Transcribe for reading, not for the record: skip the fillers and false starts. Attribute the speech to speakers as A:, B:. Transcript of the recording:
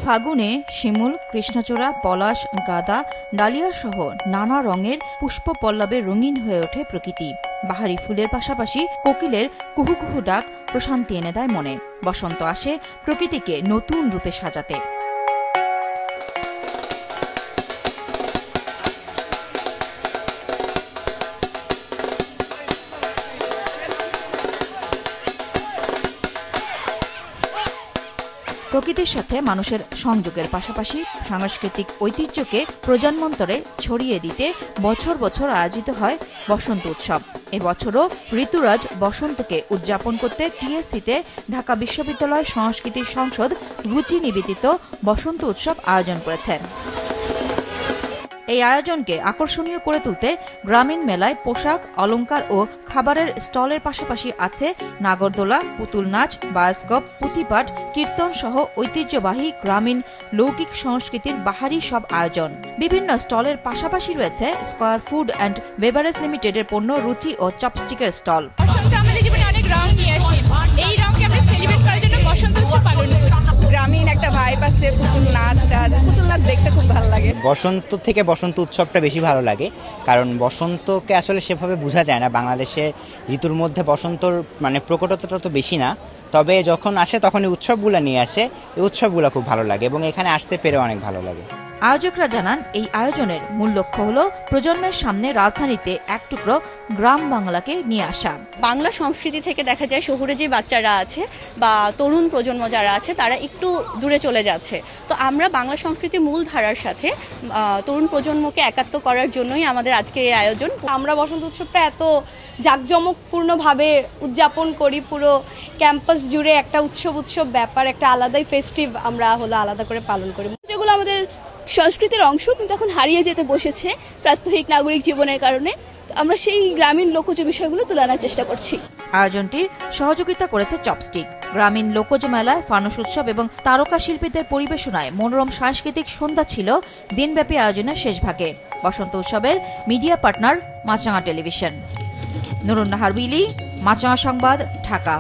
A: ফাগুনে শিমুল, কৃষ্ণচূড়া, পলাশ, গাঁদা, ডালিয়া সহ নানা রঙের পুষ্প পল্লবে রঙিন হয়ে ওঠে প্রকৃতি। বাহারি ফুলের পাশাপাশি কোকিলের কুহু কুহু ডাক প্রশান্তি এনে দেয় মনে। বসন্ত আসে প্রকৃতিকে নতুন রূপে সাজাতে। প্রকৃতির সাথে মানুষের সংযোগের পাশাপাশি সাংস্কৃতিক ঐতিহ্যকে প্রজন্মান্তরে ছড়িয়ে দিতে বছর বছর আয়োজিত হয় বসন্ত উৎসব। এবছরও ঋতুরাজ বসন্তকে উদযাপন করতে টিএসসিতে ঢাকা বিশ্ববিদ্যালয় সংস্কৃতি সংসদ রুচি নিবেদিত বসন্ত উৎসব আয়োজন করেছে। এই আয়োজনকে আকর্ষণীয় করে তুলতে গ্রামীণ মেলায় পোশাক, অলংকার ও খাবারের স্টলের পাশাপাশি আছে নাগরদোলা, পুতুল নাচ, বায়োস্কোপ, পুঁথিপাঠ, কীর্তন সহ ঐতিহ্যবাহী গ্রামীণ লৌকিক সংস্কৃতির বাহারি সব আয়োজন। বিভিন্ন স্টলের পাশাপাশি রয়েছে স্কয়ার ফুড অ্যান্ড বেভারেজ লিমিটেডের পণ্য রুচি ও চপস্টিকের স্টল।
B: আমাদের জীবনে অনেক রং নিয়ে আসে, এই রংকে আমরা সেলিব্রেট করার জন্য বসন্ত উৎসব পালন করি। গ্রামীণ একটা ভাইব আছে, পুতুল নাচ দেখতে খুব ভালো লাগে।
C: বসন্ত থেকে বসন্ত উৎসবটা বেশি ভালো লাগে, কারণ বসন্তকে আসলে সেভাবে বোঝা যায় না। বাংলাদেশে ঋতুর মধ্যে বসন্তর প্রকটতাটা তো বেশি না, তবে যখন আসে তখন এই উৎসবগুলো নিয়ে আসে। এই উৎসবগুলো খুব ভালো লাগে এবং এখানে আসতে পেরে অনেক ভালো লাগে।
A: আয়োজকরা জানান, এই আয়োজনের মূল লক্ষ্য হল প্রজন্মের সামনে রাজধানীতে এক টুকরো গ্রাম বাংলাকে নিয়ে আসা।
D: বাংলা সংস্কৃতি থেকে দেখা যায় শহুরে যে বাচ্চারা আছে বা তরুণ প্রজন্ম যারা আছে তারা একটু দূরে চলে যাচ্ছে। তো আমরা বাংলা সংস্কৃতির মূল ধারার সাথে তরুণ প্রজন্মকে একাত্ম করার জন্যই আমাদের আজকে এই আয়োজন।
E: আমরা বসন্ত উৎসবটা এত জাঁকজমকপূর্ণভাবে উদযাপন করি, পুরো ক্যাম্পাস জুড়ে একটা উৎসব ব্যাপার, একটা আলাদাই ফেস্টিভ আমরা আলাদা করে পালন করি।
B: যেগুলো আমাদের সংস্কৃতির অংশ কিন্তু এখন হারিয়ে যেতে বসেছে প্রাত্যহিক নাগরিক জীবনের কারণে। আমরা সেই গ্রামীণ লোকজ বিষয়গুলো তুলে আনার চেষ্টা করছি।
A: আয়োজনটির সহযোগিতা করেছে চপস্টিক। গ্রামীণ লোকজ মেলায় ফানুস উৎসব এবং তারকা শিল্পীদের পরিবেশনায় মনোরম সাংস্কৃতিক সন্ধ্যা ছিল দিনব্যাপী আয়োজনের শেষ ভাগে। বসন্ত উৎসবের মিডিয়া পার্টনার মাছরাঙা টেলিভিশন। নুরুন নাহার বিলি, মাছরাঙা সংবাদ, ঢাকা।